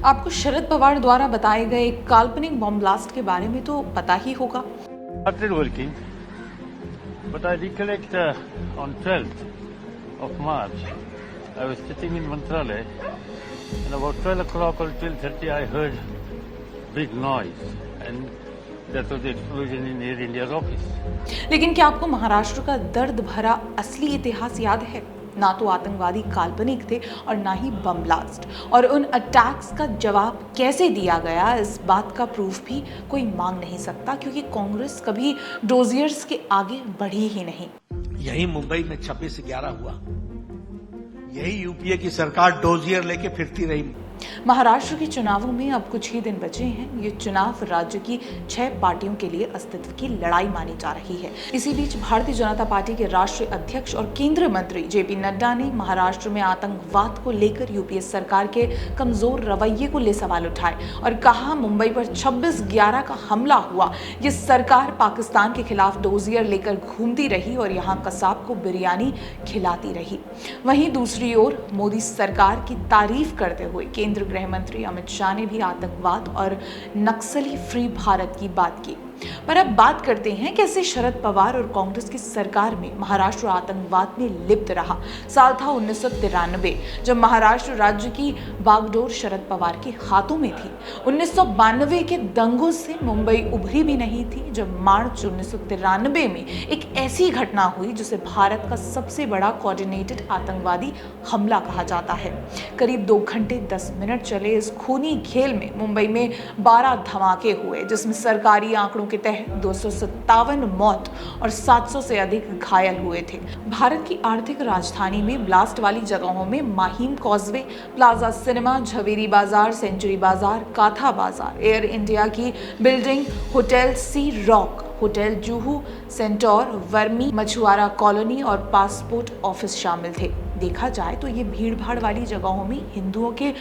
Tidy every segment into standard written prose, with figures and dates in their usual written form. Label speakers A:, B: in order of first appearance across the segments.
A: आपको शरद पवार द्वारा बताए गए एक काल्पनिक बॉम्ब ब्लास्ट के बारे में तो पता ही होगा।
B: Started working, but I recollect on 12th of March, I was sitting in Mantralaya, and about 12 o'clock or 12:30 I heard big noise, and that was the explosion in Air India's office.
A: लेकिन क्या आपको महाराष्ट्र का दर्द भरा असली इतिहास याद है? ना तो आतंकवादी काल्पनिक थे और ना ही बम ब्लास्ट, और उन अटैक्स का जवाब कैसे दिया गया इस बात का प्रूफ भी कोई मांग नहीं सकता, क्योंकि कांग्रेस कभी डोजियर्स के आगे बढ़ी ही नहीं।
C: यही मुंबई में 26/11 हुआ, यही यूपीए की सरकार डोजियर लेके फिरती रही।
A: महाराष्ट्र के चुनावों में अब कुछ ही दिन बचे हैं। ये चुनाव राज्य की 6 पार्टियों के लिए अस्तित्व की लड़ाई मानी जा रही है। इसी बीच भारतीय जनता पार्टी के राष्ट्रीय अध्यक्ष और केंद्रीय मंत्री जेपी नड्डा ने महाराष्ट्र में आतंकवाद को लेकर यूपीए सरकार के कमजोर रवैये को ले सवाल उठाए और कहा, मुंबई पर 26/11 का हमला हुआ, ये सरकार पाकिस्तान के खिलाफ डोजियर लेकर घूमती रही और यहाँ कसाब को बिरयानी खिलाती रही। वहीं दूसरी ओर मोदी सरकार की तारीफ करते हुए केंद्रीय गृह मंत्री अमित शाह ने भी आतंकवाद और नक्सली फ्री भारत की बात की। पर अब बात करते हैं कैसे शरद पवार और कांग्रेस की सरकार में महाराष्ट्र आतंकवाद में लिप्त रहा। साल था 1993, जब महाराष्ट्र राज्य की बागडोर शरद पवार के हाथों में थी। 1992 के दंगों से मुंबई उभरी भी नहीं थी, जब मार्च 1993 में एक ऐसी घटना हुई जिसे भारत का सबसे बड़ा कोऑर्डिनेटेड आतंकवादी हमला कहा जाता है। करीब 2 घंटे 10 मिनट चले इस खूनी खेल में मुंबई में 12 धमाके हुए, जिसमें सरकारी आंकड़ों के तहत 257 मौत और 700 से अधिक घायल हुए थे। भारत की आर्थिक राजधानी में ब्लास्ट वाली जगहों में Mahim causeway, plaza cinema, Zaveri Bazaar, century Bazaar, Katha Bazaar, Air India की building, hotel Sea Rock, hotel Juhu, Centaur, Worli, मछुआरा कॉलोनी और पासपोर्ट ऑफिस शामिल थे। देखा जाए तो ये भीड़ भाड़ वाली जगहों में हिंदुओं के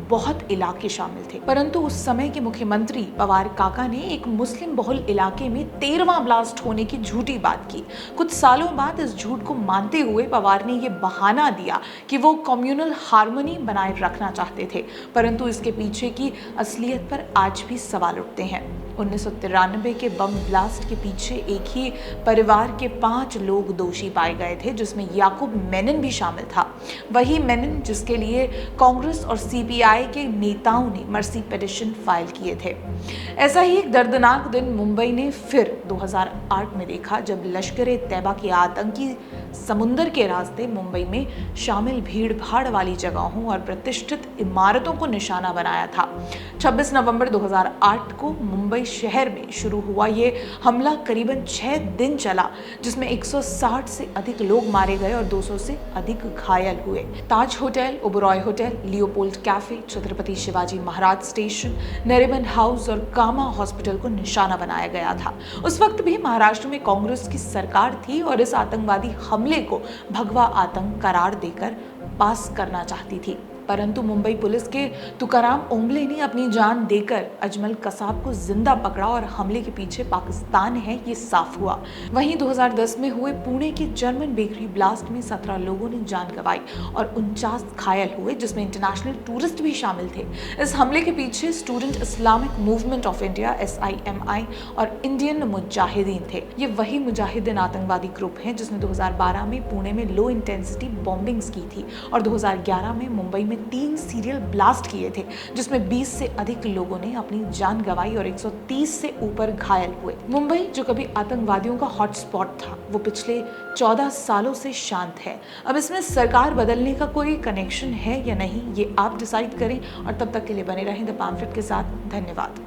A: बहुत इलाके शामिल थे, परंतु उस समय के मुख्यमंत्री पवार काका ने एक मुस्लिम बहुल इलाके में 13वां ब्लास्ट होने की झूठी बात की। कुछ सालों बाद इस झूठ को मानते हुए पवार ने ये बहाना दिया कि वो कम्युनल हार्मनी बनाए रखना चाहते थे, परंतु इसके पीछे की असलियत पर आज भी सवाल उठते हैं। 1993 के बम ब्लास्ट के पीछे एक ही परिवार के 5 लोग दोषी पाए गए थे, जिसमें याकूब मेनन भी शामिल था। वही मेनन जिसके लिए कांग्रेस और सीपीआई के नेताओं ने मर्सी पिटीशन फाइल किए थे। ऐसा ही एक दर्दनाक दिन मुंबई ने फिर 2008 में देखा, जब लश्कर-ए तैयबा के आतंकी समुंदर के रास्ते मुंबई में शामिल भीड़ भाड़ वाली जगहों और प्रतिष्ठित इमारतों को निशाना बनाया था। 26 नवंबर 2008 को मुंबई शहर में शुरू हुआ ये हमला करीबन 6 दिन चला, जिसमें 160 से अधिक लोग मारे गए और 200 से अधिक घायल हुए। Taj hotel, Oberoi hotel, Leopold cafe, Chhatrapati Shivaji Maharaj station, Nariman house और कामा हॉस्पिटल को निशाना बनाया गया था। उस वक्त भी महाराष्ट्र में कांग्रेस की सरकार थी और इस आतंकवादी हमले को भगवा आतंक करार देकर पास करना चाहती थी, परंतु मुंबई पुलिस के तुकाराम ओंबले ने अपनी जान देकर अजमल कसाब को जिंदा पकड़ा और हमले के पीछे पाकिस्तान है ये साफ हुआ। वहीं 2010 में हुए पुणे की जर्मन बेकरी ब्लास्ट में 17 लोगों ने जान गंवाई और 49 घायल हुए, जिसमें इंटरनेशनल टूरिस्ट भी शामिल थे। इस हमले के पीछे student Islamic movement of India SIMI और इंडियन मुजाहिदीन थे। ये वही मुजाहिदीन आतंकवादी ग्रुप है जिसने 2012 में पुणे में लो इंटेंसिटी बॉम्बिंग्स की थी और 2011 में मुंबई में 3 सीरियल ब्लास्ट किए थे, जिसमें 20 से अधिक लोगों ने अपनी जान गंवाई और 130 से ऊपर घायल हुए। मुंबई जो कभी आतंकवादियों का हॉटस्पॉट था, वो पिछले 14 सालों से शांत है। अब इसमें सरकार बदलने का कोई कनेक्शन है या नहीं, ये आप डिसाइड करें, और तब तक के लिए बने रहें द पैम्फलेट के साथ। धन्यवाद।